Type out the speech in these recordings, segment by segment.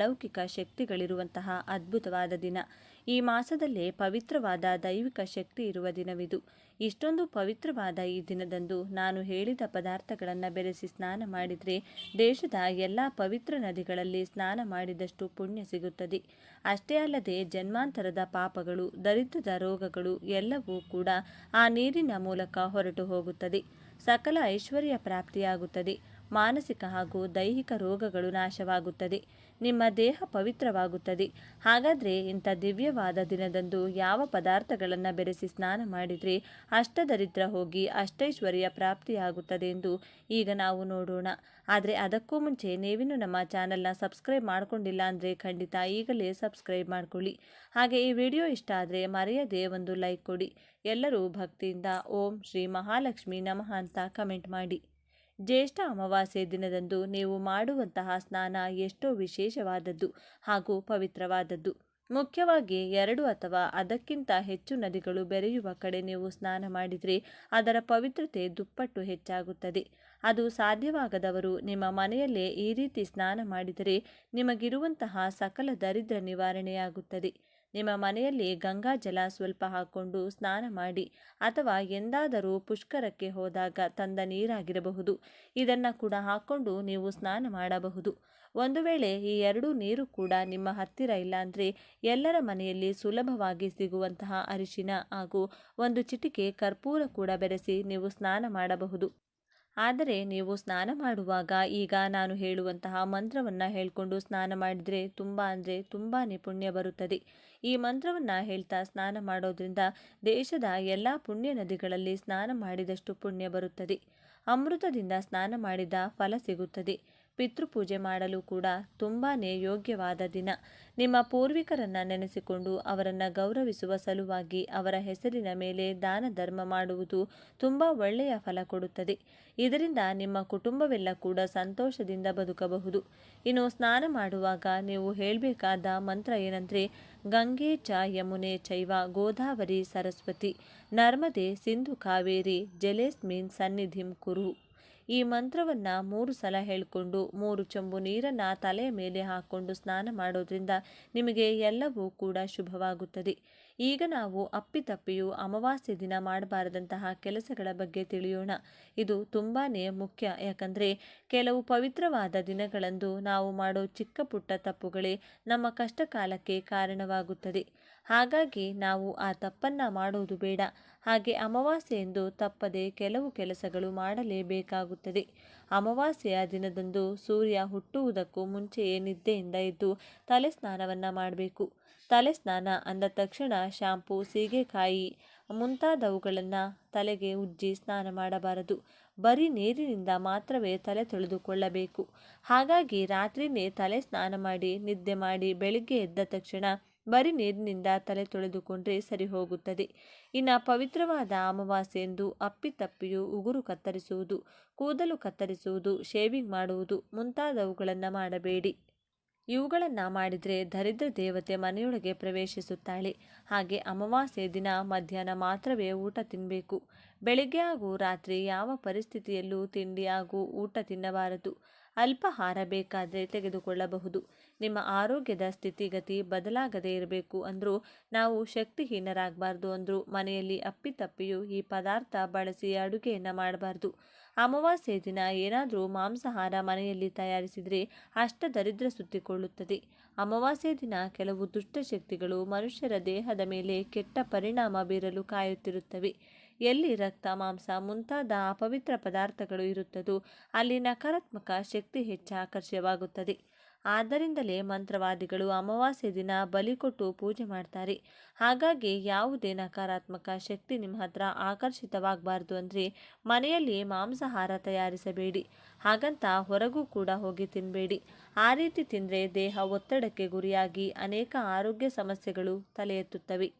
ಅಲೌಕಿಕ ಶಕ್ತಿಗಳಿರುವಂತಹ ಅದ್ಭುತವಾದ ದಿನ. ಈ ಮಾಸದಲ್ಲೇ ಪವಿತ್ರವಾದ ದೈವಿಕ ಶಕ್ತಿ ಇರುವ ದಿನವಿದು. ಇಷ್ಟೊಂದು ಪವಿತ್ರವಾದ ಈ ದಿನದಂದು ನಾನು ಹೇಳಿದ ಪದಾರ್ಥಗಳನ್ನು ಬೆರೆಸಿ ಸ್ನಾನ ಮಾಡಿದರೆ ದೇಶದ ಎಲ್ಲ ಪವಿತ್ರ ನದಿಗಳಲ್ಲಿ ಸ್ನಾನ ಮಾಡಿದಷ್ಟು ಪುಣ್ಯ ಸಿಗುತ್ತದೆ. ಅಷ್ಟೇ ಅಲ್ಲದೆ ಜನ್ಮಾಂತರದ ಪಾಪಗಳು, ದರಿದ್ರದ ರೋಗಗಳು ಎಲ್ಲವೂ ಕೂಡ ಆ ನೀರಿನ ಮೂಲಕ ಹೊರಟು ಹೋಗುತ್ತದೆ. ಸಕಲ ಐಶ್ವರ್ಯ ಪ್ರಾಪ್ತಿಯಾಗುತ್ತದೆ. ಮಾನಸಿಕ ಹಾಗೂ ದೈಹಿಕ ರೋಗಗಳು ನಾಶವಾಗುತ್ತದೆ. ನಿಮ್ಮ ದೇಹ ಪವಿತ್ರವಾಗುತ್ತದೆ. ಹಾಗಾದರೆ ಇಂಥ ದಿವ್ಯವಾದ ದಿನದಂದು ಯಾವ ಪದಾರ್ಥಗಳನ್ನು ಬೆರೆಸಿ ಸ್ನಾನ ಮಾಡಿದರೆ ಅಷ್ಟದರಿದ್ರ ಹೋಗಿ ಅಷ್ಟೈಶ್ವರ್ಯ ಪ್ರಾಪ್ತಿಯಾಗುತ್ತದೆ ಎಂದು ಈಗ ನಾವು ನೋಡೋಣ. ಆದರೆ ಅದಕ್ಕೂ ಮುಂಚೆ ನೀವಿನ್ನೂ ನಮ್ಮ ಚಾನಲ್ನ ಸಬ್ಸ್ಕ್ರೈಬ್ ಮಾಡ್ಕೊಂಡಿಲ್ಲ ಅಂದರೆ ಖಂಡಿತ ಈಗಲೇ ಸಬ್ಸ್ಕ್ರೈಬ್ ಮಾಡ್ಕೊಳ್ಳಿ. ಹಾಗೆ ಈ ವಿಡಿಯೋ ಇಷ್ಟ ಆದರೆ ಮರೆಯದೆ ಒಂದು ಲೈಕ್ ಕೊಡಿ. ಎಲ್ಲರೂ ಭಕ್ತಿಯಿಂದ ಓಂ ಶ್ರೀ ಮಹಾಲಕ್ಷ್ಮಿ ನಮಃ ಅಂತ ಕಮೆಂಟ್ ಮಾಡಿ. ಜ್ಯೇಷ್ಠ ಅಮಾವಾಸ್ಯೆ ದಿನದಂದು ನೀವು ಮಾಡುವಂತಹ ಸ್ನಾನ ಎಷ್ಟೋ ವಿಶೇಷವಾದದ್ದು ಹಾಗೂ ಪವಿತ್ರವಾದದ್ದು. ಮುಖ್ಯವಾಗಿ 2 ಅಥವಾ ಅದಕ್ಕಿಂತ ಹೆಚ್ಚು ನದಿಗಳು ಬೆರೆಯುವ ಕಡೆ ನೀವು ಸ್ನಾನ ಮಾಡಿದರೆ ಅದರ ಪವಿತ್ರತೆ ದುಪ್ಪಟ್ಟು ಹೆಚ್ಚಾಗುತ್ತದೆ. ಅದು ಸಾಧ್ಯವಾಗದವರು ನಿಮ್ಮ ಮನೆಯಲ್ಲೇ ಈ ರೀತಿ ಸ್ನಾನ ಮಾಡಿದರೆ ನಿಮಗಿರುವಂತಹ ಸಕಲ ದರಿದ್ರ ನಿವಾರಣೆಯಾಗುತ್ತದೆ. ನಿಮ್ಮ ಮನೆಯಲ್ಲಿ ಗಂಗಾಜಲ ಸ್ವಲ್ಪ ಹಾಕ್ಕೊಂಡು ಸ್ನಾನ ಮಾಡಿ, ಅಥವಾ ಎಂದಾದರೂ ಪುಷ್ಕರಕ್ಕೆ ಹೋದಾಗ ತಂದ ನೀರಾಗಿರಬಹುದು, ಇದನ್ನು ಕೂಡ ಹಾಕ್ಕೊಂಡು ನೀವು ಸ್ನಾನ ಮಾಡಬಹುದು. ಒಂದು ವೇಳೆ ಈ 2 ನೀರು ಕೂಡ ನಿಮ್ಮ ಹತ್ತಿರ ಇಲ್ಲ ಅಂದರೆ ಎಲ್ಲರ ಮನೆಯಲ್ಲಿ ಸುಲಭವಾಗಿ ಸಿಗುವಂತಹ ಅರಿಶಿನ ಹಾಗೂ ಒಂದು ಚಿಟಿಕೆ ಕರ್ಪೂರ ಕೂಡ ಬೆರೆಸಿ ನೀವು ಸ್ನಾನ ಮಾಡಬಹುದು. ಆದರೆ ನೀವು ಸ್ನಾನ ಮಾಡುವಾಗ ಈಗ ನಾನು ಹೇಳುವಂತಹ ಮಂತ್ರವನ್ನು ಹೇಳಿಕೊಂಡು ಸ್ನಾನ ಮಾಡಿದರೆ ತುಂಬಾ ಪುಣ್ಯ ಬರುತ್ತದೆ. ಈ ಮಂತ್ರವನ್ನು ಹೇಳ್ತಾ ಸ್ನಾನ ಮಾಡೋದ್ರಿಂದ ದೇಶದ ಎಲ್ಲ ಪುಣ್ಯ ನದಿಗಳಲ್ಲಿ ಸ್ನಾನ ಮಾಡಿದಷ್ಟು ಪುಣ್ಯ ಬರುತ್ತದೆ. ಅಮೃತದಿಂದ ಸ್ನಾನ ಮಾಡಿದ ಫಲ ಸಿಗುತ್ತದೆ. ಪಿತೃಪೂಜೆ ಮಾಡಲು ಕೂಡ ತುಂಬಾ ಯೋಗ್ಯವಾದ ದಿನ. ನಿಮ್ಮ ಪೂರ್ವಿಕರನ್ನು ನೆನೆಸಿಕೊಂಡು ಅವರನ್ನು ಗೌರವಿಸುವ ಸಲುವಾಗಿ ಅವರ ಹೆಸರಿನ ಮೇಲೆ ದಾನ ಧರ್ಮ ಮಾಡುವುದು ತುಂಬ ಒಳ್ಳೆಯ ಫಲ ಕೊಡುತ್ತದೆ. ಇದರಿಂದ ನಿಮ್ಮ ಕುಟುಂಬವೆಲ್ಲ ಕೂಡ ಸಂತೋಷದಿಂದ ಬದುಕಬಹುದು. ಇನ್ನು ಸ್ನಾನ ಮಾಡುವಾಗ ನೀವು ಹೇಳಬೇಕಾದ ಮಂತ್ರ ಏನಂದರೆ ಗಂಗೆ ಚ ಯಮುನೆ ಚೈವ ಗೋದಾವರಿ ಸರಸ್ವತಿ ನರ್ಮದೆ ಸಿಂಧು ಕಾವೇರಿ ಜಲೇಸ್ಮಿನ್ ಸನ್ನಿಧಿಂ ಕುರು. ಈ ಮಂತ್ರವನ್ನು 3 ಸಲ ಹೇಳಿಕೊಂಡು 3 ಚೊಂಬು ನೀರನ್ನು ತಲೆಯ ಮೇಲೆ ಹಾಕ್ಕೊಂಡು ಸ್ನಾನ ಮಾಡೋದ್ರಿಂದ ನಿಮಗೆ ಎಲ್ಲವೂ ಕೂಡ ಶುಭವಾಗುತ್ತದೆ. ಈಗ ನಾವು ಅಪ್ಪಿತಪ್ಪಿಯೂ ಅಮಾವಾಸ್ಯೆ ದಿನ ಮಾಡಬಾರದಂತಹ ಕೆಲಸಗಳ ಬಗ್ಗೆ ತಿಳಿಯೋಣ. ಇದು ತುಂಬಾ ಮುಖ್ಯ. ಯಾಕಂದರೆ ಕೆಲವು ಪವಿತ್ರವಾದ ದಿನಗಳಂದು ನಾವು ಮಾಡೋ ಚಿಕ್ಕ ಪುಟ್ಟ ತಪ್ಪುಗಳೇ ನಮ್ಮ ಕಷ್ಟ ಕಾಲಕ್ಕೆ ಕಾರಣವಾಗುತ್ತದೆ. ಹಾಗಾಗಿ ನಾವು ಆ ತಪ್ಪನ್ನು ಮಾಡೋದು ಬೇಡ. ಹಾಗೆ ಅಮಾವಾಸ್ಯೆಯೆಂದು ತಪ್ಪದೆ ಕೆಲವು ಕೆಲಸಗಳು ಮಾಡಲೇಬೇಕಾಗುತ್ತದೆ. ಅಮಾವಾಸ್ಯೆಯ ದಿನದಂದು ಸೂರ್ಯ ಹುಟ್ಟುವುದಕ್ಕೂ ಮುಂಚೆಯೇ ನಿದ್ದೆಯಿಂದ ಎದ್ದು ತಲೆ ಸ್ನಾನವನ್ನು ಮಾಡಬೇಕು. ತಲೆ ಸ್ನಾನ ಅಂದ ತಕ್ಷಣ ಶಾಂಪೂ, ಸೀಗೆಕಾಯಿ ಮುಂತಾದವುಗಳನ್ನು ತಲೆಗೆ ಉಜ್ಜಿ ಸ್ನಾನ ಮಾಡಬಾರದು. ಬರೀ ನೀರಿನಿಂದ ಮಾತ್ರವೇ ತಲೆ ತೊಳೆದುಕೊಳ್ಳಬೇಕು. ಹಾಗಾಗಿ ರಾತ್ರಿಯೇ ತಲೆ ಸ್ನಾನ ಮಾಡಿ ನಿದ್ದೆ ಮಾಡಿ ಬೆಳಿಗ್ಗೆ ಎದ್ದ ತಕ್ಷಣ ಬರೀ ನೀರಿನಿಂದ ತಲೆ ತೊಳೆದುಕೊಂಡ್ರೆ ಸರಿ ಹೋಗುತ್ತದೆ. ಇನ್ನು ಪವಿತ್ರವಾದ ಅಮಾವಾಸ್ಯೆಯೆಂದು ಅಪ್ಪಿತಪ್ಪಿಯೂ ಉಗುರು ಕತ್ತರಿಸುವುದು, ಕೂದಲು ಕತ್ತರಿಸುವುದು, ಶೇವಿಂಗ್ ಮಾಡುವುದು ಮುಂತಾದವುಗಳನ್ನು ಮಾಡಬೇಡಿ. ಇವುಗಳನ್ನು ಮಾಡಿದರೆ ದರಿದ್ರ ದೇವತೆ ಮನೆಯೊಳಗೆ ಪ್ರವೇಶಿಸುತ್ತಾಳೆ. ಹಾಗೆ ಅಮಾವಾಸ್ಯೆ ದಿನ ಮಧ್ಯಾಹ್ನ ಮಾತ್ರವೇ ಊಟ ತಿನ್ನಬೇಕು. ಬೆಳಿಗ್ಗೆ ಹಾಗೂ ರಾತ್ರಿ ಯಾವ ಪರಿಸ್ಥಿತಿಯಲ್ಲೂ ತಿಂಡಿ ಹಾಗೂ ಊಟ ತಿನ್ನಬಾರದು. ಅಲ್ಪಾಹಾರ ಬೇಕಾದರೆ ತೆಗೆದುಕೊಳ್ಳಬಹುದು. ನಿಮ್ಮ ಆರೋಗ್ಯದ ಸ್ಥಿತಿಗತಿ ಬದಲಾಗದೇ ಇರಬೇಕು ಅಂದರೂ, ನಾವು ಶಕ್ತಿಹೀನರಾಗಬಾರ್ದು ಅಂದರೂ ಮನೆಯಲ್ಲಿ ಅಪ್ಪಿತಪ್ಪಿಯೂ ಈ ಪದಾರ್ಥ ಬಳಸಿ ಅಡುಗೆಯನ್ನು ಮಾಡಬಾರ್ದು. ಅಮಾವಾಸ್ಯೆ ದಿನ ಏನಾದರೂ ಮಾಂಸಾಹಾರ ಮನೆಯಲ್ಲಿ ತಯಾರಿಸಿದರೆ ಅಷ್ಟದರಿದ್ರ ಸುತ್ತಿಕೊಳ್ಳುತ್ತದೆ. ಅಮಾವಾಸ್ಯೆ ದಿನ ಕೆಲವು ದುಷ್ಟಶಕ್ತಿಗಳು ಮನುಷ್ಯರ ದೇಹದ ಮೇಲೆ ಕೆಟ್ಟ ಪರಿಣಾಮ ಬೀರಲು ಕಾಯುತ್ತಿರುತ್ತವೆ. ಎಲ್ಲಿ ರಕ್ತ, ಮಾಂಸ ಮುಂತಾದ ಅಪವಿತ್ರ ಪದಾರ್ಥಗಳು ಇರುತ್ತದೋ ಅಲ್ಲಿ ನಕಾರಾತ್ಮಕ ಶಕ್ತಿ ಹೆಚ್ಚು ಆಕರ್ಷವಾಗುತ್ತದೆ. ಆದ್ದರಿಂದಲೇ ಮಂತ್ರವಾದಿಗಳು ಅಮಾವಾಸ್ಯೆ ದಿನ ಬಲಿ ಕೊಟ್ಟು ಪೂಜೆ ಮಾಡ್ತಾರೆ. ಹಾಗಾಗಿ ಯಾವುದೇ ನಕಾರಾತ್ಮಕ ಶಕ್ತಿ ನಿಮ್ಮ ಹತ್ರ ಆಕರ್ಷಿತವಾಗಬಾರ್ದು ಅಂದರೆ ಮನೆಯಲ್ಲಿ ಮಾಂಸಾಹಾರ ತಯಾರಿಸಬೇಡಿ. ಹಾಗಂತ ಹೊರಗೂ ಕೂಡ ಹೋಗಿ ತಿನ್ನಬೇಡಿ. ಆ ರೀತಿ ತಿಂದರೆ ದೇಹ ಒತ್ತಡಕ್ಕೆ ಗುರಿಯಾಗಿ ಅನೇಕ ಆರೋಗ್ಯ ಸಮಸ್ಯೆಗಳು ತಲೆ ಎತ್ತುತ್ತವೆ.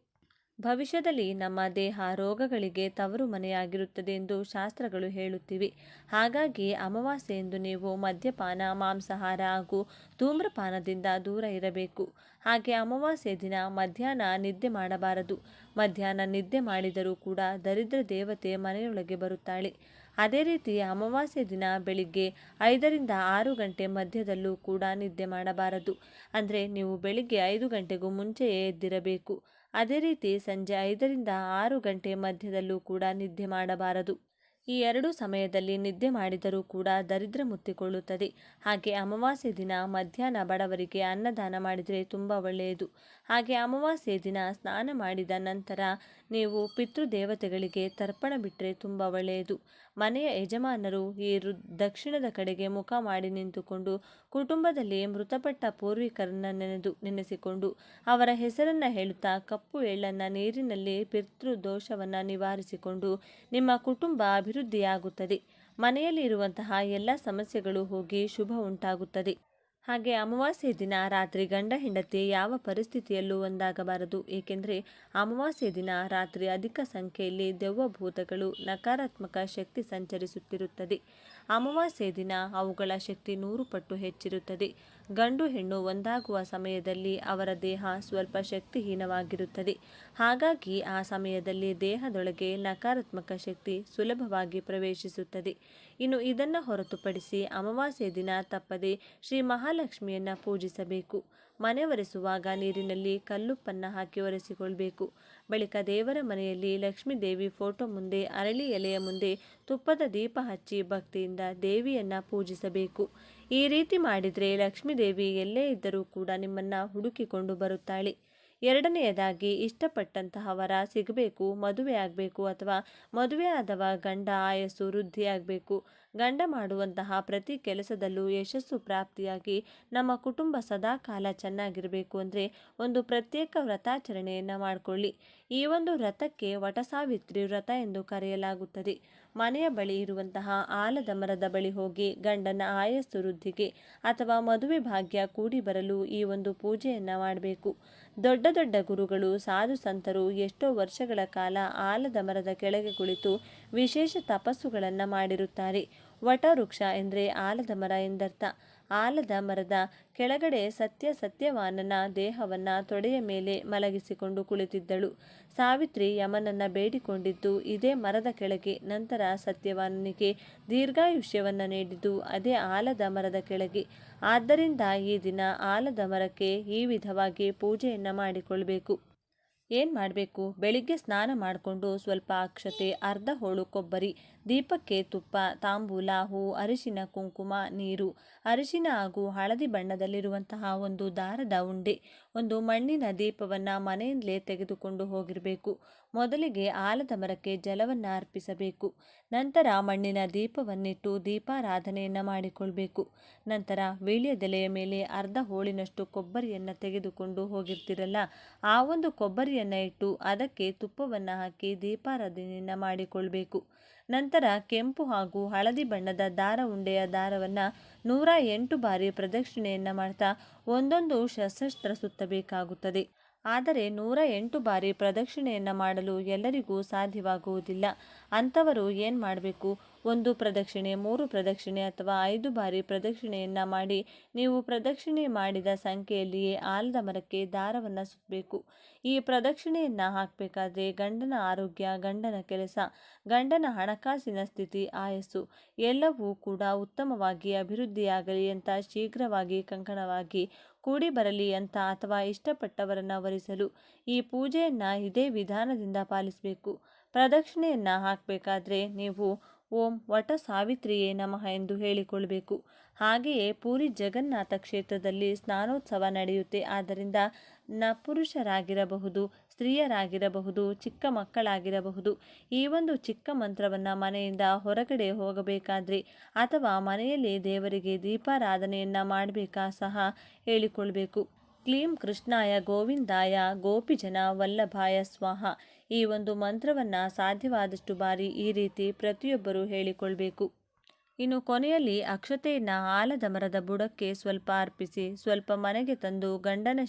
ಭವಿಷ್ಯದಲ್ಲಿ ನಮ್ಮ ದೇಹ ರೋಗಗಳಿಗೆ ತವರು ಮನೆಯಾಗಿರುತ್ತದೆ ಎಂದು ಶಾಸ್ತ್ರಗಳು ಹೇಳುತ್ತಿವೆ. ಹಾಗಾಗಿ ಅಮಾವಾಸ್ಯೆಯೆಂದು ನೀವು ಮದ್ಯಪಾನ, ಮಾಂಸಾಹಾರ ಹಾಗೂ ಧೂಮ್ರಪಾನದಿಂದ ದೂರ ಇರಬೇಕು. ಹಾಗೆ ಅಮಾವಾಸ್ಯೆ ದಿನ ಮಧ್ಯಾಹ್ನ ನಿದ್ದೆ ಮಾಡಬಾರದು. ಮಧ್ಯಾಹ್ನ ನಿದ್ದೆ ಮಾಡಿದರೂ ಕೂಡ ದರಿದ್ರ ದೇವತೆ ಮನೆಯೊಳಗೆ ಬರುತ್ತಾಳೆ. ಅದೇ ರೀತಿ ಅಮಾವಾಸ್ಯೆ ದಿನ ಬೆಳಿಗ್ಗೆ 5ರಿಂದ 6 ಗಂಟೆ ಮಧ್ಯದಲ್ಲೂ ಕೂಡ ನಿದ್ದೆ ಮಾಡಬಾರದು. ಅಂದರೆ ನೀವು ಬೆಳಿಗ್ಗೆ 5 ಗಂಟೆಗೂ ಮುಂಚೆಯೇ ಎದ್ದಿರಬೇಕು. ಅದೇ ರೀತಿ ಸಂಜೆ 5ರಿಂದ 6 ಗಂಟೆ ಮಧ್ಯದಲ್ಲೂ ಕೂಡ ನಿದ್ದೆ ಮಾಡಬಾರದು. ಈ ಎರಡೂ ಸಮಯದಲ್ಲಿ ನಿದ್ದೆ ಮಾಡಿದರೂ ಕೂಡ ದರಿದ್ರ ಮುತ್ತಿಕೊಳ್ಳುತ್ತದೆ. ಹಾಗೆ ಅಮಾವಾಸ್ಯೆ ದಿನ ಮಧ್ಯಾಹ್ನ ಬಡವರಿಗೆ ಅನ್ನದಾನ ಮಾಡಿದರೆ ತುಂಬ ಒಳ್ಳೆಯದು. ಹಾಗೆ ಅಮಾವಾಸ್ಯೆ ದಿನ ಸ್ನಾನ ಮಾಡಿದ ನಂತರ ನೀವು ಪಿತೃದೇವತೆಗಳಿಗೆ ತರ್ಪಣ ಬಿಟ್ಟರೆ ತುಂಬ ಒಳ್ಳೆಯದು. ಮನೆಯ ಯಜಮಾನರು ಈ ದಕ್ಷಿಣದ ಕಡೆಗೆ ಮುಖ ಮಾಡಿ ನಿಂತುಕೊಂಡು ಕುಟುಂಬದಲ್ಲಿ ಮೃತಪಟ್ಟ ಪೂರ್ವಿಕರನ್ನ ನೆನೆಸಿಕೊಂಡು ಅವರ ಹೆಸರನ್ನು ಹೇಳುತ್ತಾ ಕಪ್ಪು ಎಳ್ಳನ್ನು ನೀರಿನಲ್ಲಿ ಪಿತೃದೋಷವನ್ನು ನಿವಾರಿಸಿಕೊಂಡು ನಿಮ್ಮ ಕುಟುಂಬ ಅಭಿವೃದ್ಧಿಯಾಗುತ್ತದೆ. ಮನೆಯಲ್ಲಿ ಇರುವಂತಹ ಎಲ್ಲ ಸಮಸ್ಯೆಗಳು ಹೋಗಿ ಶುಭ ಉಂಟಾಗುತ್ತದೆ. ಹಾಗೆ ಅಮಾವಾಸ್ಯೆ ದಿನ ರಾತ್ರಿ ಗಂಡ ಹೆಂಡತಿ ಯಾವ ಪರಿಸ್ಥಿತಿಯಲ್ಲೂ ಒಂದಾಗಬಾರದು. ಏಕೆಂದರೆ ಅಮಾವಾಸ್ಯೆ ದಿನ ರಾತ್ರಿ ಅಧಿಕ ಸಂಖ್ಯೆಯಲ್ಲಿ ದೆವ್ವಭೂತಗಳು ನಕಾರಾತ್ಮಕ ಶಕ್ತಿ ಸಂಚರಿಸುತ್ತಿರುತ್ತದೆ. ಅಮಾವಾಸ್ಯೆ ದಿನ ಅವುಗಳ ಶಕ್ತಿ 100 ಪಟ್ಟು ಹೆಚ್ಚಿರುತ್ತದೆ. ಗಂಡು ಹೆಣ್ಣು ಒಂದಾಗುವ ಸಮಯದಲ್ಲಿ ಅವರ ದೇಹ ಸ್ವಲ್ಪ ಶಕ್ತಿಹೀನವಾಗಿರುತ್ತದೆ. ಹಾಗಾಗಿ ಆ ಸಮಯದಲ್ಲಿ ದೇಹದೊಳಗೆ ನಕಾರಾತ್ಮಕ ಶಕ್ತಿ ಸುಲಭವಾಗಿ ಪ್ರವೇಶಿಸುತ್ತದೆ. ಇನ್ನು ಇದನ್ನು ಹೊರತುಪಡಿಸಿ ಅಮಾವಾಸ್ಯೆ ದಿನ ತಪ್ಪದೆ ಶ್ರೀ ಮಹಾಲಕ್ಷ್ಮಿಯನ್ನು ಪೂಜಿಸಬೇಕು. ಮನೆ ಒರೆಸುವಾಗ ನೀರಿನಲ್ಲಿ ಕಲ್ಲುಪ್ಪನ್ನು ಹಾಕಿ ಒರೆಸಿಕೊಳ್ಬೇಕು. ಬಳಿಕ ದೇವರ ಮನೆಯಲ್ಲಿ ಲಕ್ಷ್ಮೀ ದೇವಿ ಫೋಟೋ ಮುಂದೆ ಅರಳಿ ಎಲೆಯ ಮುಂದೆ ತುಪ್ಪದ ದೀಪ ಹಚ್ಚಿ ಭಕ್ತಿಯಿಂದ ದೇವಿಯನ್ನು ಪೂಜಿಸಬೇಕು. ಈ ರೀತಿ ಮಾಡಿದರೆ ಲಕ್ಷ್ಮೀ ದೇವಿ ಎಲ್ಲೇ ಇದ್ದರೂ ಕೂಡ ನಿಮ್ಮನ್ನು ಹುಡುಕಿಕೊಂಡು ಬರುತ್ತಾಳೆ. ಎರಡನೆಯದಾಗಿ ಇಷ್ಟಪಟ್ಟಂತಹ ವರ ಸಿಗಬೇಕು, ಮದುವೆ ಆಗಬೇಕು ಅಥವಾ ಮದುವೆ ಆದವ ಗಂಡ ಆಯಸ್ಸು ವೃದ್ಧಿಯಾಗಬೇಕು. ಗಂಡ ಮಾಡುವಂತಹ ಪ್ರತಿ ಕೆಲಸದಲ್ಲೂ ಯಶಸ್ಸು ಪ್ರಾಪ್ತಿಯಾಗಿ ನಮ್ಮ ಕುಟುಂಬ ಸದಾ ಕಾಲ ಚೆನ್ನಾಗಿರಬೇಕು ಅಂದರೆ ಒಂದು ಪ್ರತ್ಯೇಕ ವ್ರತಾಚರಣೆಯನ್ನು ಮಾಡಿಕೊಳ್ಳಿ. ಈ ಒಂದು ವ್ರತಕ್ಕೆ ವಟಸಾವಿತ್ರಿ ವ್ರತ ಎಂದು ಕರೆಯಲಾಗುತ್ತದೆ. ಮನೆಯ ಬಳಿ ಇರುವಂತಹ ಆಲದ ಮರದ ಬಳಿ ಹೋಗಿ ಗಂಡನ ಆಯಸ್ಸು ವೃದ್ಧಿಗೆ ಅಥವಾ ಮದುವೆ ಭಾಗ್ಯ ಕೂಡಿ ಬರಲು ಈ ಒಂದು ಪೂಜೆಯನ್ನು ಮಾಡಬೇಕು. ದೊಡ್ಡ ದೊಡ್ಡ ಗುರುಗಳು ಸಾಧು ಸಂತರು ಎಷ್ಟೋ ವರ್ಷಗಳ ಕಾಲ ಆಲದ ಮರದ ಕೆಳಗೆ ಕುಳಿತು ವಿಶೇಷ ತಪಸ್ಸುಗಳನ್ನು ಮಾಡಿರುತ್ತಾರೆ. ವಟವೃಕ್ಷ ಎಂದರೆ ಆಲದ ಮರ ಎಂದರ್ಥ. ಆಲದ ಮರದ ಕೆಳಗಡೆ ಸತ್ಯವಾನನ ದೇಹವನ್ನು ತೊಡೆಯ ಮೇಲೆ ಮಲಗಿಸಿಕೊಂಡು ಕುಳಿತಿದ್ದಳು. ಸಾವಿತ್ರಿ ಯಮನನ್ನು ಬೇಡಿಕೊಂಡಿದ್ದು ಇದೇ ಮರದ ಕೆಳಗೆ. ನಂತರ ಸತ್ಯವಾನನಿಗೆ ದೀರ್ಘಾಯುಷ್ಯವನ್ನು ನೀಡಿದ್ದು ಅದೇ ಆಲದ ಮರದ ಕೆಳಗೆ. ಆದ್ದರಿಂದ ಈ ದಿನ ಆಲದ ಮರಕ್ಕೆ ಈ ವಿಧವಾಗಿ ಪೂಜೆಯನ್ನು ಮಾಡಿಕೊಳ್ಬೇಕು. ಏನು ಮಾಡಬೇಕು? ಬೆಳಿಗ್ಗೆ ಸ್ನಾನ ಮಾಡಿಕೊಂಡು ಸ್ವಲ್ಪ ಅಕ್ಷತೆ, ಅರ್ಧ ಹೋಳು ಕೊಬ್ಬರಿ, ದೀಪಕ್ಕೆ ತುಪ್ಪ, ತಾಂಬೂಲ, ಹೂವು, ಅರಿಶಿನ, ಕುಂಕುಮ, ನೀರು, ಅರಿಶಿನ ಹಾಗೂ ಹಳದಿ ಬಣ್ಣದಲ್ಲಿರುವಂತಹ ಒಂದು ದಾರದ ಉಂಡೆ, ಒಂದು ಮಣ್ಣಿನ ದೀಪವನ್ನು ಮನೆಯಿಂದಲೇ ತೆಗೆದುಕೊಂಡು ಹೋಗಿರಬೇಕು. ಮೊದಲಿಗೆ ಆಲದ ಮರಕ್ಕೆ ಜಲವನ್ನು ಅರ್ಪಿಸಬೇಕು. ನಂತರ ಮಣ್ಣಿನ ದೀಪವನ್ನಿಟ್ಟು ದೀಪಾರಾಧನೆಯನ್ನು ಮಾಡಿಕೊಳ್ಬೇಕು. ನಂತರ ವೀಳ್ಯದೆಲೆಯ ಮೇಲೆ ಅರ್ಧ ಹೋಳಿನಷ್ಟು ಕೊಬ್ಬರಿಯನ್ನು ತೆಗೆದುಕೊಂಡು ಹೋಗಿರ್ತಿರಲ್ಲ, ಆ ಒಂದು ಕೊಬ್ಬರಿಯನ್ನು ಇಟ್ಟು ಅದಕ್ಕೆ ತುಪ್ಪವನ್ನು ಹಾಕಿ ದೀಪಾರಾಧನೆಯನ್ನು ಮಾಡಿಕೊಳ್ಬೇಕು. ನಂತರ ಕೆಂಪು ಹಾಗೂ ಹಳದಿ ಬಣ್ಣದ ದಾರ ಉಂಡೆಯ ದಾರವನ್ನು 108 ಬಾರಿ ಪ್ರದಕ್ಷಿಣೆಯನ್ನು ಮಾಡ್ತಾ ಒಂದೊಂದು ಸಹಸ್ರ ಸುತ್ತಬೇಕಾಗುತ್ತದೆ. ಆದರೆ 108 ಬಾರಿ ಪ್ರದಕ್ಷಿಣೆಯನ್ನು ಮಾಡಲು ಎಲ್ಲರಿಗೂ ಸಾಧ್ಯವಾಗುವುದಿಲ್ಲ. ಅಂಥವರು ಏನು ಮಾಡಬೇಕು? 1 ಪ್ರದಕ್ಷಿಣೆ, 3 ಪ್ರದಕ್ಷಿಣೆ ಅಥವಾ 5 ಬಾರಿ ಪ್ರದಕ್ಷಿಣೆಯನ್ನು ಮಾಡಿ ನೀವು ಪ್ರದಕ್ಷಿಣೆ ಮಾಡಿದ ಸಂಖ್ಯೆಯಲ್ಲಿಯೇ ಆಲದ ಮರಕ್ಕೆ ದಾರವನ್ನು ಸುತ್ತಬೇಕು. ಈ ಪ್ರದಕ್ಷಿಣೆಯನ್ನು ಹಾಕಬೇಕಾದ್ರೆ ಗಂಡನ ಆರೋಗ್ಯ, ಗಂಡನ ಕೆಲಸ, ಗಂಡನ ಹಣಕಾಸಿನ ಸ್ಥಿತಿ, ಆಯಸ್ಸು ಎಲ್ಲವೂ ಕೂಡ ಉತ್ತಮವಾಗಿ ಅಭಿವೃದ್ಧಿಯಾಗಲಿ ಅಂತ ಶೀಘ್ರವಾಗಿ ಕಂಕಣವಾಗಿ ಕೂಡಿ ಬರಲಿ ಅಂತ ಅಥವಾ ಇಷ್ಟಪಟ್ಟವರನ್ನು ವರಿಸಲು ಈ ಪೂಜೆಯನ್ನು ಇದೇ ವಿಧಾನದಿಂದ ಪಾಲಿಸಬೇಕು. ಪ್ರದಕ್ಷಿಣೆಯನ್ನು ಹಾಕಬೇಕಾದ್ರೆ ನೀವು ಓಂ ವಟ ಸಾವಿತ್ರಿಯೇ ನಮಃ ಎಂದು ಹೇಳಿಕೊಳ್ಬೇಕು. ಹಾಗೆಯೇ ಪೂರಿ ಜಗನ್ನಾಥ ಕ್ಷೇತ್ರದಲ್ಲಿ ಸ್ನಾನೋತ್ಸವ ನಡೆಯುತ್ತೆ. ಆದ್ದರಿಂದ ಪುರುಷರಾಗಿರಬಹುದು, ಸ್ತ್ರೀಯರಾಗಿರಬಹುದು, ಚಿಕ್ಕ ಮಕ್ಕಳಾಗಿರಬಹುದು, ಈ ಒಂದು ಚಿಕ್ಕ ಮಂತ್ರವನ್ನು ಮನೆಯಿಂದ ಹೊರಗಡೆ ಹೋಗಬೇಕಾದ್ರೆ ಅಥವಾ ಮನೆಯಲ್ಲಿ ದೇವರಿಗೆ ದೀಪಾರಾಧನೆಯನ್ನು ಮಾಡಬೇಕಾ ಸಹ ಹೇಳಿಕೊಳ್ಬೇಕು. ಕ್ಲೀಂ ಕೃಷ್ಣಾಯ ಗೋವಿಂದಾಯ ಗೋಪಿಜನ ವಲ್ಲಭಾಯ ಸ್ವಾಹ. ಈ ಒಂದು ಮಂತ್ರವನ್ನು ಸಾಧ್ಯವಾದಷ್ಟು ಬಾರಿ ಈ ರೀತಿ ಪ್ರತಿಯೊಬ್ಬರೂ ಹೇಳಿಕೊಳ್ಬೇಕು. ಇನ್ನು ಕೊನೆಯಲ್ಲಿ ಅಕ್ಷತೆಯನ್ನು ಆಲದ ಮರದ ಬುಡಕ್ಕೆ ಸ್ವಲ್ಪ ಅರ್ಪಿಸಿ ಸ್ವಲ್ಪ ಮನೆಗೆ ತಂದು ಗಂಡನ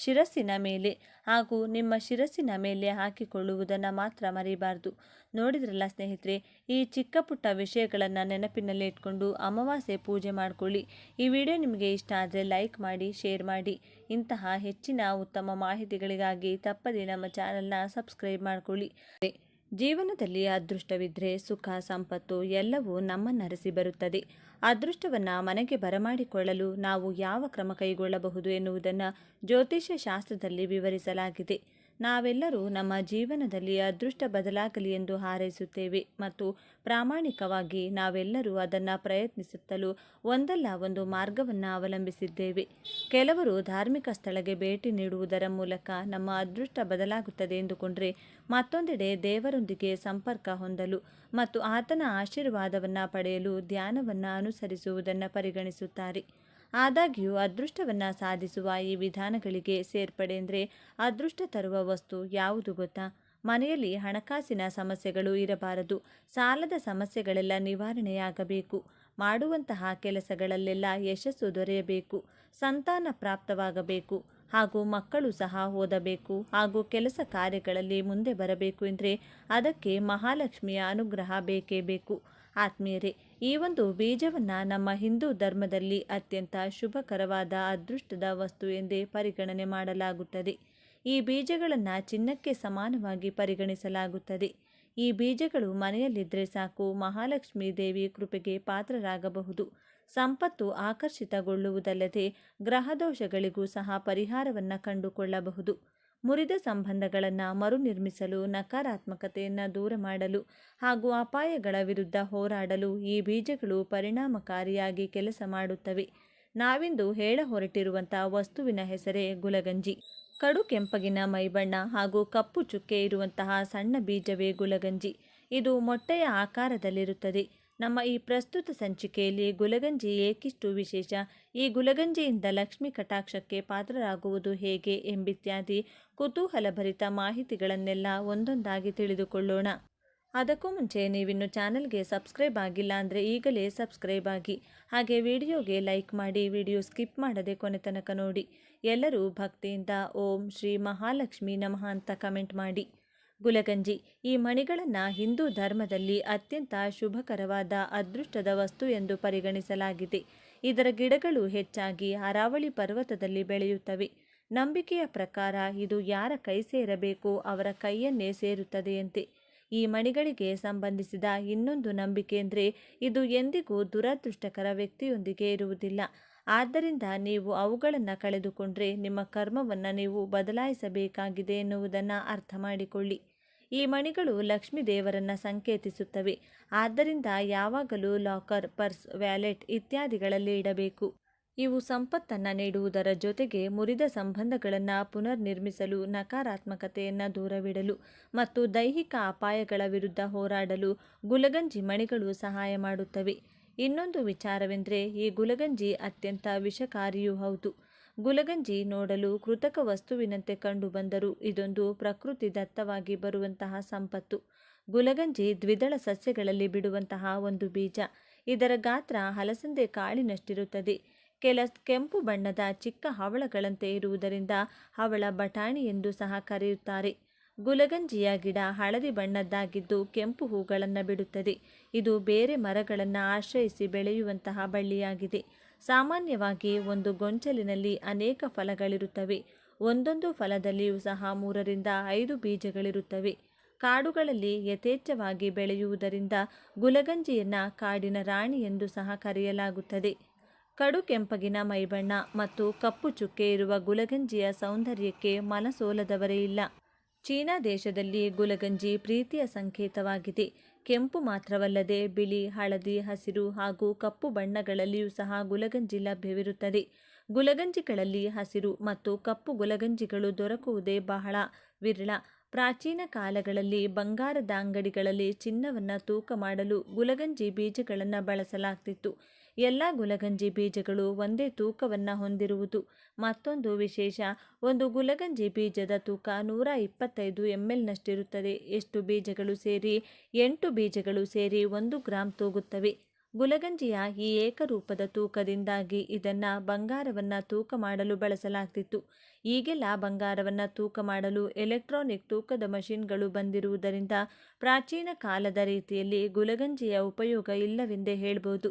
ಶಿರಸ್ಸಿನ ಮೇಲೆ ಹಾಗೂ ನಿಮ್ಮ ಶಿರಸ್ಸಿನ ಮೇಲೆ ಹಾಕಿಕೊಳ್ಳುವುದನ್ನು ಮಾತ್ರ ಮರಿಬಾರ್ದು. ನೋಡಿದ್ರಲ್ಲ ಸ್ನೇಹಿತರೆ, ಈ ಚಿಕ್ಕ ಪುಟ್ಟ ವಿಷಯಗಳನ್ನು ನೆನಪಿನಲ್ಲಿ ಇಟ್ಕೊಂಡು ಅಮಾವಾಸ್ಯೆ ಪೂಜೆ ಮಾಡಿಕೊಳ್ಳಿ. ಈ ವಿಡಿಯೋ ನಿಮಗೆ ಇಷ್ಟ ಆದರೆ ಲೈಕ್ ಮಾಡಿ, ಶೇರ್ ಮಾಡಿ. ಇಂತಹ ಹೆಚ್ಚಿನ ಉತ್ತಮ ಮಾಹಿತಿಗಳಿಗಾಗಿ ತಪ್ಪದೆ ನಮ್ಮ ಚಾನಲ್ನ ಸಬ್ಸ್ಕ್ರೈಬ್ ಮಾಡಿಕೊಳ್ಳಿ. ಜೀವನದಲ್ಲಿ ಅದೃಷ್ಟವಿದ್ದರೆ ಸುಖ ಸಂಪತ್ತು ಎಲ್ಲವೂ ನಮ್ಮನ್ನರಸಿ ಬರುತ್ತದೆ. ಅದೃಷ್ಟವನ್ನು ಮನೆಗೆ ಬರಮಾಡಿಕೊಳ್ಳಲು ನಾವು ಯಾವ ಕ್ರಮ ಕೈಗೊಳ್ಳಬಹುದು ಎನ್ನುವುದನ್ನು ಜ್ಯೋತಿಷ್ಯ ಶಾಸ್ತ್ರದಲ್ಲಿ ವಿವರಿಸಲಾಗಿದೆ. ನಾವೆಲ್ಲರೂ ನಮ್ಮ ಜೀವನದಲ್ಲಿ ಅದೃಷ್ಟ ಬದಲಾಗಲಿ ಎಂದು ಹಾರೈಸುತ್ತೇವೆ ಮತ್ತು ಪ್ರಾಮಾಣಿಕವಾಗಿ ನಾವೆಲ್ಲರೂ ಅದನ್ನು ಪ್ರಯತ್ನಿಸುತ್ತಲೂ ಒಂದಲ್ಲ ಒಂದು ಮಾರ್ಗವನ್ನು ಅವಲಂಬಿಸಿದ್ದೇವೆ. ಕೆಲವರು ಧಾರ್ಮಿಕ ಸ್ಥಳಕ್ಕೆ ಭೇಟಿ ನೀಡುವುದರ ಮೂಲಕ ನಮ್ಮ ಅದೃಷ್ಟ ಬದಲಾಗುತ್ತದೆ ಎಂದುಕೊಂಡರೆ, ಮತ್ತೊಂದೆಡೆ ದೇವರೊಂದಿಗೆ ಸಂಪರ್ಕ ಹೊಂದಲು ಮತ್ತು ಆತನ ಆಶೀರ್ವಾದವನ್ನು ಪಡೆಯಲು ಧ್ಯಾನವನ್ನು ಅನುಸರಿಸುವುದನ್ನು ಪರಿಗಣಿಸುತ್ತಾರೆ. ಆದಾಗ್ಯೂ ಅದೃಷ್ಟವನ್ನು ಸಾಧಿಸುವ ಈ ವಿಧಾನಗಳಿಗೆ ಸೇರ್ಪಡೆ ಅಂದರೆ ಅದೃಷ್ಟ ತರುವ ವಸ್ತು ಯಾವುದು ಗೊತ್ತಾ? ಮನೆಯಲ್ಲಿ ಹಣಕಾಸಿನ ಸಮಸ್ಯೆಗಳು ಇರಬಾರದು. ಸಾಲದ ಸಮಸ್ಯೆಗಳೆಲ್ಲ ನಿವಾರಣೆಯಾಗಬೇಕು. ಮಾಡುವಂತಹ ಕೆಲಸಗಳಲ್ಲೆಲ್ಲ ಯಶಸ್ಸು ದೊರೆಯಬೇಕು. ಸಂತಾನ ಪ್ರಾಪ್ತವಾಗಬೇಕು ಹಾಗೂ ಮಕ್ಕಳು ಸಹ ಓದಬೇಕು ಹಾಗೂ ಕೆಲಸ ಕಾರ್ಯಗಳಲ್ಲಿ ಮುಂದೆ ಬರಬೇಕು ಎಂದರೆ ಅದಕ್ಕೆ ಮಹಾಲಕ್ಷ್ಮಿಯ ಅನುಗ್ರಹ ಬೇಕೇ ಬೇಕು. ಆತ್ಮೀಯರೇ, ಈ ಒಂದು ಬೀಜವನ್ನು ನಮ್ಮ ಹಿಂದೂ ಧರ್ಮದಲ್ಲಿ ಅತ್ಯಂತ ಶುಭಕರವಾದ ಅದೃಷ್ಟದ ವಸ್ತು ಎಂದೇ ಪರಿಗಣನೆ ಮಾಡಲಾಗುತ್ತದೆ. ಈ ಬೀಜಗಳನ್ನು ಚಿನ್ನಕ್ಕೆ ಸಮಾನವಾಗಿ ಪರಿಗಣಿಸಲಾಗುತ್ತದೆ. ಈ ಬೀಜಗಳು ಮನೆಯಲ್ಲಿದ್ದರೆ ಸಾಕು, ಮಹಾಲಕ್ಷ್ಮೀ ದೇವಿ ಕೃಪೆಗೆ ಪಾತ್ರರಾಗಬಹುದು. ಸಂಪತ್ತು ಆಕರ್ಷಿತಗೊಳ್ಳುವುದಲ್ಲದೆ ಗ್ರಹದೋಷಗಳಿಗೂ ಸಹ ಪರಿಹಾರವನ್ನು ಕಂಡುಕೊಳ್ಳಬಹುದು. ಮುರಿದ ಸಂಬಂಧಗಳನ್ನು ಮರುನಿರ್ಮಿಸಲು, ನಕಾರಾತ್ಮಕತೆಯನ್ನು ದೂರ ಮಾಡಲು ಹಾಗೂ ಅಪಾಯಗಳ ವಿರುದ್ಧ ಹೋರಾಡಲು ಈ ಬೀಜಗಳು ಪರಿಣಾಮಕಾರಿಯಾಗಿ ಕೆಲಸ ಮಾಡುತ್ತವೆ. ನಾವಿಂದು ಹೇಳ ಹೊರಟಿರುವಂಥ ವಸ್ತುವಿನ ಹೆಸರೇ ಗುಲಗಂಜಿ. ಕಡು ಕೆಂಪಗಿನ ಮೈಬಣ್ಣ ಹಾಗೂ ಕಪ್ಪು ಚುಕ್ಕೆ ಇರುವಂತಹ ಸಣ್ಣ ಬೀಜವೇ ಗುಲಗಂಜಿ. ಇದು ಮೊಟ್ಟೆಯ ಆಕಾರದಲ್ಲಿರುತ್ತದೆ. ನಮ್ಮ ಈ ಪ್ರಸ್ತುತ ಸಂಚಿಕೆಯಲ್ಲಿ ಗುಲಗಂಜಿ ಏಕಿಷ್ಟು ವಿಶೇಷ, ಈ ಗುಲಗಂಜಿಯಿಂದ ಲಕ್ಷ್ಮಿ ಕಟಾಕ್ಷಕ್ಕೆ ಪಾತ್ರರಾಗುವುದು ಹೇಗೆ ಎಂಬಿತ್ಯಾದಿ ಕುತೂಹಲಭರಿತ ಮಾಹಿತಿಗಳನ್ನೆಲ್ಲ ಒಂದೊಂದಾಗಿ ತಿಳಿದುಕೊಳ್ಳೋಣ. ಅದಕ್ಕೂ ಮುಂಚೆ ನೀವಿನ್ನು ಚಾನಲ್ಗೆ ಸಬ್ಸ್ಕ್ರೈಬ್ ಆಗಿಲ್ಲ ಅಂದರೆ ಈಗಲೇ ಸಬ್ಸ್ಕ್ರೈಬ್ ಆಗಿ, ಹಾಗೆ ವಿಡಿಯೋಗೆ ಲೈಕ್ ಮಾಡಿ, ವಿಡಿಯೋ ಸ್ಕಿಪ್ ಮಾಡದೆ ಕೊನೆ ತನಕ ನೋಡಿ. ಎಲ್ಲರೂ ಭಕ್ತಿಯಿಂದ ಓಂ ಶ್ರೀ ಮಹಾಲಕ್ಷ್ಮಿ ನಮಃ ಅಂತ ಕಮೆಂಟ್ ಮಾಡಿ. ಗುಲಗಂಜಿ ಈ ಮಣಿಗಳನ್ನು ಹಿಂದೂ ಧರ್ಮದಲ್ಲಿ ಅತ್ಯಂತ ಶುಭಕರವಾದ ಅದೃಷ್ಟದ ವಸ್ತು ಎಂದು ಪರಿಗಣಿಸಲಾಗಿದೆ. ಇದರ ಗಿಡಗಳು ಹೆಚ್ಚಾಗಿ ಅರಾವಳಿ ಪರ್ವತದಲ್ಲಿ ಬೆಳೆಯುತ್ತವೆ. ನಂಬಿಕೆಯ ಪ್ರಕಾರ ಇದು ಯಾರ ಕೈ ಸೇರಬೇಕೋ ಅವರ ಕೈಯನ್ನೇ ಸೇರುತ್ತದೆಯಂತೆ. ಈ ಮಣಿಗಳಿಗೆ ಸಂಬಂಧಿಸಿದ ಇನ್ನೊಂದು ನಂಬಿಕೆ ಅಂದರೆ ಇದು ಎಂದಿಗೂ ದುರದೃಷ್ಟಕರ ವ್ಯಕ್ತಿಯೊಂದಿಗೆ ಇರುವುದಿಲ್ಲ. ಆದ್ದರಿಂದ ನೀವು ಅವುಗಳನ್ನು ಕಳೆದುಕೊಂಡ್ರೆ ನಿಮ್ಮ ಕರ್ಮವನ್ನು ನೀವು ಬದಲಾಯಿಸಬೇಕಾಗಿದೆ ಎನ್ನುವುದನ್ನು ಅರ್ಥ ಮಾಡಿಕೊಳ್ಳಿ. ಈ ಮಣಿಗಳು ಲಕ್ಷ್ಮೀ ದೇವರನ್ನು ಸಂಕೇತಿಸುತ್ತವೆ. ಆದ್ದರಿಂದ ಯಾವಾಗಲೂ ಲಾಕರ್, ಪರ್ಸ್, ವ್ಯಾಲೆಟ್ ಇತ್ಯಾದಿಗಳಲ್ಲಿ ಇಡಬೇಕು. ಇವು ಸಂಪತ್ತನ್ನು ನೀಡುವುದರ ಜೊತೆಗೆ ಮುರಿದ ಸಂಬಂಧಗಳನ್ನು ಪುನರ್ನಿರ್ಮಿಸಲು, ನಕಾರಾತ್ಮಕತೆಯನ್ನು ದೂರವಿಡಲು ಮತ್ತು ದೈಹಿಕ ಅಪಾಯಗಳ ವಿರುದ್ಧ ಹೋರಾಡಲು ಗುಲಗಂಜಿ ಮಣಿಗಳು ಸಹಾಯ ಮಾಡುತ್ತವೆ. ಇನ್ನೊಂದು ವಿಚಾರವೆಂದರೆ ಈ ಗುಲಗಂಜಿ ಅತ್ಯಂತ ವಿಷಕಾರಿಯೂ ಹೌದು. ಗುಲಗಂಜಿ ನೋಡಲು ಕೃತಕ ವಸ್ತುವಿನಂತೆ ಕಂಡುಬಂದರೂ ಇದೊಂದು ಪ್ರಕೃತಿ ದತ್ತವಾಗಿ ಬರುವಂತಹ ಸಂಪತ್ತು. ಗುಲಗಂಜಿ ದ್ವಿದಳ ಸಸ್ಯಗಳಲ್ಲಿ ಬಿಡುವಂತಹ ಒಂದು ಬೀಜ. ಇದರ ಗಾತ್ರ ಹಲಸಂದೆ ಕಾಳಿನಷ್ಟಿರುತ್ತದೆ. ಕೆಂಪು ಬಣ್ಣದ ಚಿಕ್ಕ ಹವಳಗಳಂತೆ ಇರುವುದರಿಂದ ಹವಳ ಬಟಾಣಿ ಎಂದು ಸಹ ಕರೆಯುತ್ತಾರೆ. ಗುಲಗಂಜಿಯ ಗಿಡ ಹಳದಿ ಬಣ್ಣದ್ದಾಗಿದ್ದು ಕೆಂಪು ಹೂಗಳನ್ನು ಬಿಡುತ್ತದೆ. ಇದು ಬೇರೆ ಮರಗಳನ್ನು ಆಶ್ರಯಿಸಿ ಬೆಳೆಯುವಂತಹ ಬಳ್ಳಿಯಾಗಿದೆ. ಸಾಮಾನ್ಯವಾಗಿ ಒಂದು ಗೊಂಚಲಿನಲ್ಲಿ ಅನೇಕ ಫಲಗಳಿರುತ್ತವೆ. ಒಂದೊಂದು ಫಲದಲ್ಲಿಯೂ ಸಹ 3 ರಿಂದ 5 ಬೀಜಗಳಿರುತ್ತವೆ. ಕಾಡುಗಳಲ್ಲಿ ಯಥೇಚ್ಛವಾಗಿ ಬೆಳೆಯುವುದರಿಂದ ಗುಲಗಂಜಿಯನ್ನು ಕಾಡಿನ ರಾಣಿ ಎಂದು ಸಹ ಕರೆಯಲಾಗುತ್ತದೆ. ಕಡು ಕೆಂಪಗಿನ ಮೈಬಣ್ಣ ಮತ್ತು ಕಪ್ಪು ಚುಕ್ಕೆ ಇರುವ ಗುಲಗಂಜಿಯ ಸೌಂದರ್ಯಕ್ಕೆ ಮನಸೋಲದವರೇ ಇಲ್ಲ. ಚೀನಾ ದೇಶದಲ್ಲಿ ಗುಲಗಂಜಿ ಪ್ರೀತಿಯ ಸಂಕೇತವಾಗಿದೆ. ಕೆಂಪು ಮಾತ್ರವಲ್ಲದೆ ಬಿಳಿ, ಹಳದಿ, ಹಸಿರು ಹಾಗೂ ಕಪ್ಪು ಬಣ್ಣಗಳಲ್ಲಿಯೂ ಸಹ ಗುಲಗಂಜಿ ಲಭ್ಯವಿರುತ್ತದೆ. ಗುಲಗಂಜಿಗಳಲ್ಲಿ ಹಸಿರು ಮತ್ತು ಕಪ್ಪು ಗುಲಗಂಜಿಗಳು ದೊರಕುವುದೇ ಬಹಳ ವಿರಳ. ಪ್ರಾಚೀನ ಕಾಲಗಳಲ್ಲಿ ಬಂಗಾರದ ಅಂಗಡಿಗಳಲ್ಲಿ ಚಿನ್ನವನ್ನು ತೂಕ ಮಾಡಲು ಗುಲಗಂಜಿ ಬೀಜಗಳನ್ನು ಬಳಸಲಾಗ್ತಿತ್ತು. ಎಲ್ಲ ಗುಲಗಂಜಿ ಬೀಜಗಳು ಒಂದೇ ತೂಕವನ್ನು ಹೊಂದಿರುವುದು ಮತ್ತೊಂದು ವಿಶೇಷ. ಒಂದು ಗುಲಗಂಜಿ ಬೀಜದ ತೂಕ 125 ml ನಷ್ಟಿರುತ್ತದೆ. ಎಷ್ಟು ಬೀಜಗಳು ಸೇರಿ 8 ಬೀಜಗಳು ಸೇರಿ 1 ಗ್ರಾಂ ತೂಗುತ್ತವೆ. ಗುಲಗಂಜಿಯ ಈ ಏಕರೂಪದ ತೂಕದಿಂದಾಗಿ ಇದನ್ನು ಬಂಗಾರವನ್ನು ತೂಕ ಮಾಡಲು ಬಳಸಲಾಗ್ತಿತ್ತು. ಈಗೆಲ್ಲ ಬಂಗಾರವನ್ನು ತೂಕ ಮಾಡಲು ಎಲೆಕ್ಟ್ರಾನಿಕ್ ತೂಕದ ಮಷಿನ್ಗಳು ಬಂದಿರುವುದರಿಂದ ಪ್ರಾಚೀನ ಕಾಲದ ರೀತಿಯಲ್ಲಿ ಗುಲಗಂಜಿಯ ಉಪಯೋಗ ಇಲ್ಲವೆಂದೇ ಹೇಳ್ಬೋದು.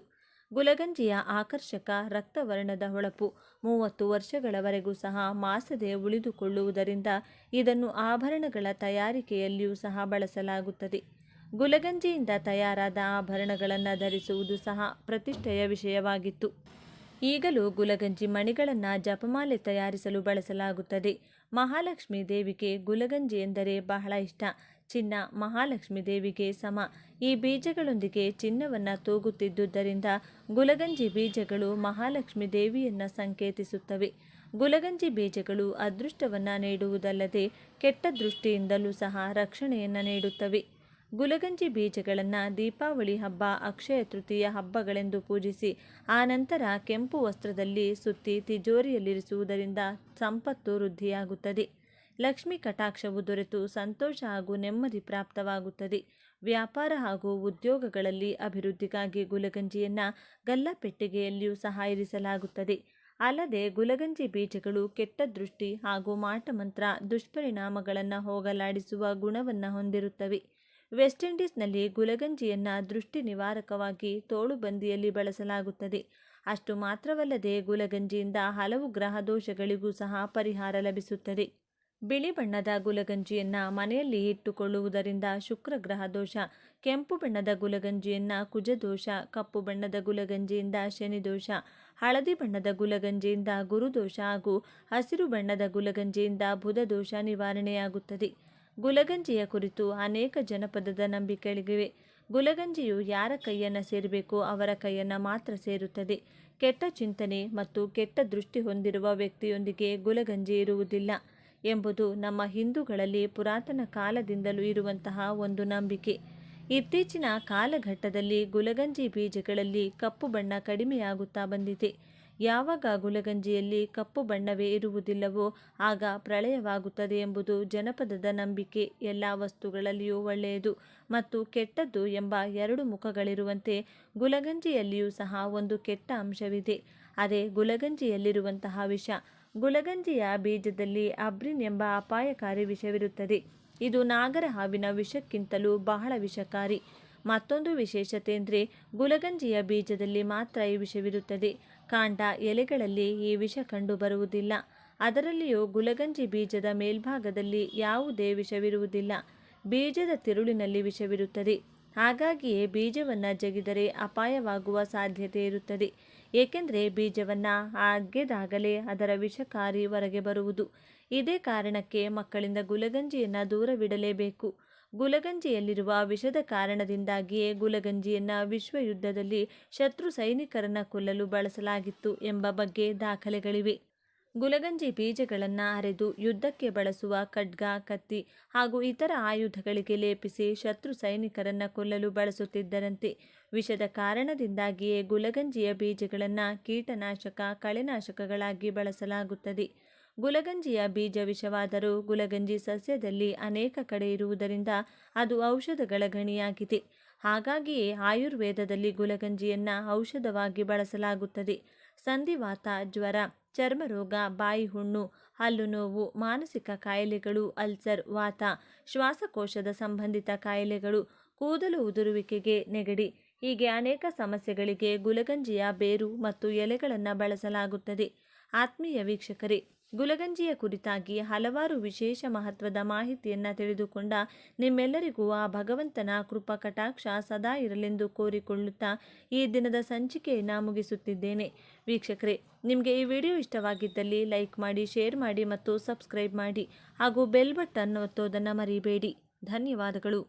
ಗುಲಗಂಜಿಯ ಆಕರ್ಷಕ ರಕ್ತವರ್ಣದ ಹೊಳಪು 30 ವರ್ಷಗಳವರೆಗೂ ಸಹ ಮಾಸದೆ ಉಳಿದುಕೊಳ್ಳುವುದರಿಂದ ಇದನ್ನು ಆಭರಣಗಳ ತಯಾರಿಕೆಯಲ್ಲಿಯೂ ಸಹ ಬಳಸಲಾಗುತ್ತದೆ. ಗುಲಗಂಜಿಯಿಂದ ತಯಾರಾದ ಆಭರಣಗಳನ್ನು ಧರಿಸುವುದು ಸಹ ಪ್ರತಿಷ್ಠೆಯ ವಿಷಯವಾಗಿತ್ತು. ಈಗಲೂ ಗುಲಗಂಜಿ ಮಣಿಗಳನ್ನು ಜಪಮಾಲೆ ತಯಾರಿಸಲು ಬಳಸಲಾಗುತ್ತದೆ. ಮಹಾಲಕ್ಷ್ಮೀ ದೇವಿಗೆ ಗುಲಗಂಜಿ ಎಂದರೆ ಬಹಳ ಇಷ್ಟ. ಚಿನ್ನ ಮಹಾಲಕ್ಷ್ಮೀ ದೇವಿಗೆ ಸಮ. ಈ ಬೀಜಗಳೊಂದಿಗೆ ಚಿನ್ನವನ್ನು ತೂಗುತ್ತಿದ್ದುದರಿಂದ ಗುಲಗಂಜಿ ಬೀಜಗಳು ಮಹಾಲಕ್ಷ್ಮೀ ದೇವಿಯನ್ನು ಸಂಕೇತಿಸುತ್ತವೆ. ಗುಲಗಂಜಿ ಬೀಜಗಳು ಅದೃಷ್ಟವನ್ನು ನೀಡುವುದಲ್ಲದೆ ಕೆಟ್ಟ ದೃಷ್ಟಿಯಿಂದಲೂ ಸಹ ರಕ್ಷಣೆಯನ್ನು ನೀಡುತ್ತವೆ. ಗುಲಗಂಜಿ ಬೀಜಗಳನ್ನು ದೀಪಾವಳಿ ಹಬ್ಬ, ಅಕ್ಷಯ ತೃತೀಯ ಹಬ್ಬಗಳೆಂದು ಪೂಜಿಸಿ ಆನಂತರ ಕೆಂಪು ವಸ್ತ್ರದಲ್ಲಿ ಸುತ್ತಿ ತಿಜೋರಿಯಲ್ಲಿರಿಸುವುದರಿಂದ ಸಂಪತ್ತು ವೃದ್ಧಿಯಾಗುತ್ತದೆ. ಲಕ್ಷ್ಮೀ ಕಟಾಕ್ಷವು ದೊರೆತು ಸಂತೋಷ ಹಾಗೂ ನೆಮ್ಮದಿ ಪ್ರಾಪ್ತವಾಗುತ್ತದೆ. ವ್ಯಾಪಾರ ಹಾಗೂ ಉದ್ಯೋಗಗಳಲ್ಲಿ ಅಭಿವೃದ್ಧಿಗಾಗಿ ಗುಲಗಂಜಿಯನ್ನು ಗಲ್ಲಪೆಟ್ಟಿಗೆಯಲ್ಲಿಯೂ ಸಹ ಇರಿಸಲಾಗುತ್ತದೆ. ಅಲ್ಲದೆ ಗುಲಗಂಜಿ ಬೀಜಗಳು ಕೆಟ್ಟ ದೃಷ್ಟಿ ಹಾಗೂ ಮಾಟಮಂತ್ರ ದುಷ್ಪರಿಣಾಮಗಳನ್ನು ಹೋಗಲಾಡಿಸುವ ಗುಣವನ್ನು ಹೊಂದಿರುತ್ತವೆ. ವೆಸ್ಟ್ ಇಂಡೀಸ್ನಲ್ಲಿ ಗುಲಗಂಜಿಯನ್ನು ದೃಷ್ಟಿ ನಿವಾರಕವಾಗಿ ತೋಳುಬಂದಿಯಲ್ಲಿ ಬಳಸಲಾಗುತ್ತದೆ. ಅಷ್ಟು ಮಾತ್ರವಲ್ಲದೆ ಗುಲಗಂಜಿಯಿಂದ ಹಲವು ಗ್ರಹ ದೋಷಗಳಿಗೂ ಸಹ ಪರಿಹಾರ ಲಭಿಸುತ್ತದೆ. ಬಿಳಿ ಬಣ್ಣದ ಗುಲಗಂಜಿಯನ್ನು ಮನೆಯಲ್ಲಿ ಇಟ್ಟುಕೊಳ್ಳುವುದರಿಂದ ಶುಕ್ರ ಗ್ರಹ ದೋಷ, ಕೆಂಪು ಬಣ್ಣದ ಗುಲಗಂಜಿಯನ್ನು ಕುಜದೋಷ, ಕಪ್ಪು ಬಣ್ಣದ ಗುಲಗಂಜಿಯಿಂದ ಶನಿದೋಷ, ಹಳದಿ ಬಣ್ಣದ ಗುಲಗಂಜಿಯಿಂದ ಗುರುದೋಷ ಹಾಗೂ ಹಸಿರು ಬಣ್ಣದ ಗುಲಗಂಜಿಯಿಂದ ಬುಧದೋಷ ನಿವಾರಣೆಯಾಗುತ್ತದೆ. ಗುಲಗಂಜಿಯ ಕುರಿತು ಅನೇಕ ಜನಪದದ ನಂಬಿಕೆಗಳಿವೆ. ಗುಲಗಂಜಿಯು ಯಾರ ಕೈಯನ್ನು ಸೇರಬೇಕೋ ಅವರ ಕೈಯನ್ನು ಮಾತ್ರ ಸೇರುತ್ತದೆ. ಕೆಟ್ಟ ಚಿಂತನೆ ಮತ್ತು ಕೆಟ್ಟ ದೃಷ್ಟಿ ಹೊಂದಿರುವ ವ್ಯಕ್ತಿಯೊಂದಿಗೆ ಗುಲಗಂಜಿ ಇರುವುದಿಲ್ಲ ಎಂಬುದು ನಮ್ಮ ಹಿಂದೂಗಳಲ್ಲಿ ಪುರಾತನ ಕಾಲದಿಂದಲೂ ಇರುವಂತಹ ಒಂದು ನಂಬಿಕೆ. ಇತ್ತೀಚಿನ ಕಾಲಘಟ್ಟದಲ್ಲಿ ಗುಲಗಂಜಿ ಬೀಜಗಳಲ್ಲಿ ಕಪ್ಪು ಬಣ್ಣ ಕಡಿಮೆಯಾಗುತ್ತಾ ಬಂದಿದೆ. ಯಾವಾಗ ಗುಲಗಂಜಿಯಲ್ಲಿ ಕಪ್ಪು ಬಣ್ಣವೇ ಇರುವುದಿಲ್ಲವೋ ಆಗ ಪ್ರಳಯವಾಗುತ್ತದೆ ಎಂಬುದು ಜನಪದದ ನಂಬಿಕೆ. ಎಲ್ಲ ವಸ್ತುಗಳಲ್ಲಿಯೂ ಒಳ್ಳೆಯದು ಮತ್ತು ಕೆಟ್ಟದ್ದು ಎಂಬ ಎರಡು ಮುಖಗಳಿರುವಂತೆ ಗುಲಗಂಜಿಯಲ್ಲಿಯೂ ಸಹ ಒಂದು ಕೆಟ್ಟ ಅಂಶವಿದೆ. ಅದೇ ಗುಲಗಂಜಿಯಲ್ಲಿರುವಂತಹ ವಿಷ. ಗುಲಗಂಜಿಯ ಬೀಜದಲ್ಲಿ ಅಬ್ರಿನ್ ಎಂಬ ಅಪಾಯಕಾರಿ ವಿಷವಿರುತ್ತದೆ. ಇದು ನಾಗರ ಹಾವಿನ ವಿಷಕ್ಕಿಂತಲೂ ಬಹಳ ವಿಷಕಾರಿ. ಮತ್ತೊಂದು ವಿಶೇಷತೆ ಎಂದರೆ ಗುಲಗಂಜಿಯ ಬೀಜದಲ್ಲಿ ಮಾತ್ರ ಈ ವಿಷವಿರುತ್ತದೆ. ಕಾಂಡ, ಎಲೆಗಳಲ್ಲಿ ಈ ವಿಷ ಕಂಡು ಬರುವುದಿಲ್ಲ. ಅದರಲ್ಲಿಯೂ ಗುಲಗಂಜಿ ಬೀಜದ ಮೇಲ್ಭಾಗದಲ್ಲಿ ಯಾವುದೇ ವಿಷವಿರುವುದಿಲ್ಲ. ಬೀಜದ ತಿರುಳಿನಲ್ಲಿ ವಿಷವಿರುತ್ತದೆ. ಹಾಗಾಗಿಯೇ ಬೀಜವನ್ನು ಜಗಿದರೆ ಅಪಾಯವಾಗುವ ಸಾಧ್ಯತೆ ಇರುತ್ತದೆ. ಏಕೆಂದರೆ ಬೀಜವನ್ನು ಅಗೆದಾಗಲೇ ಅದರ ವಿಷಕಾರಿ ಹೊರಗೆ ಬರುವುದು. ಇದೇ ಕಾರಣಕ್ಕೆ ಮಕ್ಕಳಿಂದ ಗುಲಗಂಜಿಯನ್ನು ದೂರವಿಡಲೇಬೇಕು. ಗುಲಗಂಜಿಯಲ್ಲಿರುವ ವಿಷದ ಕಾರಣದಿಂದಾಗಿಯೇ ಗುಲಗಂಜಿಯನ್ನು ವಿಶ್ವಯುದ್ಧದಲ್ಲಿ ಶತ್ರು ಸೈನಿಕರನ್ನು ಕೊಲ್ಲಲು ಬಳಸಲಾಗಿತ್ತು ಎಂಬ ಬಗ್ಗೆ ದಾಖಲೆಗಳಿವೆ. ಗುಲಗಂಜಿ ಬೀಜಗಳನ್ನು ಅರೆದು ಯುದ್ಧಕ್ಕೆ ಬಳಸುವ ಖಡ್ಗ, ಕತ್ತಿ ಹಾಗೂ ಇತರ ಆಯುಧಗಳಿಗೆ ಲೇಪಿಸಿ ಶತ್ರು ಸೈನಿಕರನ್ನು ಕೊಲ್ಲಲು ಬಳಸುತ್ತಿದ್ದರಂತೆ. ವಿಷದ ಕಾರಣದಿಂದಾಗಿಯೇ ಗುಲಗಂಜಿಯ ಬೀಜಗಳನ್ನು ಕೀಟನಾಶಕ, ಕಳೆನಾಶಕಗಳಾಗಿ ಬಳಸಲಾಗುತ್ತದೆ. ಗುಲಗಂಜಿಯ ಬೀಜ ವಿಷವಾದರೂ ಗುಲಗಂಜಿ ಸಸ್ಯದಲ್ಲಿ ಅನೇಕ ಕಡೆ ಇರುವುದರಿಂದ ಅದು ಔಷಧಗಳ ಗಣಿಯಾಗಿದೆ. ಹಾಗಾಗಿಯೇ ಆಯುರ್ವೇದದಲ್ಲಿ ಗುಲಗಂಜಿಯನ್ನು ಔಷಧವಾಗಿ ಬಳಸಲಾಗುತ್ತದೆ. ಸಂಧಿವಾತ, ಜ್ವರ, ಚರ್ಮರೋಗ, ಬಾಯಿ ಹುಣ್ಣು, ಹಲ್ಲು ನೋವು, ಮಾನಸಿಕ ಕಾಯಿಲೆಗಳು, ಅಲ್ಸರ್, ವಾತ, ಶ್ವಾಸಕೋಶದ ಸಂಬಂಧಿತ ಕಾಯಿಲೆಗಳು, ಕೂದಲು ಉದುರುವಿಕೆಗೆ, ನೆಗಡಿ ಹೀಗೆ ಅನೇಕ ಸಮಸ್ಯೆಗಳಿಗೆ ಗುಲಗಂಜಿಯ ಬೇರು ಮತ್ತು ಎಲೆಗಳನ್ನು ಬಳಸಲಾಗುತ್ತದೆ. ಆತ್ಮೀಯ ವೀಕ್ಷಕರೇ, ಗುಲಗಂಜಿಯ ಕುರಿತಾಗಿ ಹಲವಾರು ವಿಶೇಷ ಮಹತ್ವದ ಮಾಹಿತಿಯನ್ನು ತಿಳಿದುಕೊಂಡ ನಿಮ್ಮೆಲ್ಲರಿಗೂ ಆ ಭಗವಂತನ ಕೃಪಾ ಕಟಾಕ್ಷ ಸದಾ ಇರಲೆಂದು ಕೋರಿಕೊಳ್ಳುತ್ತಾ ಈ ದಿನದ ಸಂಚಿಕೆಯನ್ನು ಮುಗಿಸುತ್ತಿದ್ದೇನೆ. ವೀಕ್ಷಕರೇ, ನಿಮಗೆ ಈ ವಿಡಿಯೋ ಇಷ್ಟವಾಗಿದ್ದಲ್ಲಿ ಲೈಕ್ ಮಾಡಿ, ಶೇರ್ ಮಾಡಿ ಮತ್ತು ಸಬ್ಸ್ಕ್ರೈಬ್ ಮಾಡಿ ಹಾಗೂ ಬೆಲ್ ಬಟನ್ ಒತ್ತೋದನ್ನು ಮರಿಬೇಡಿ. ಧನ್ಯವಾದಗಳು.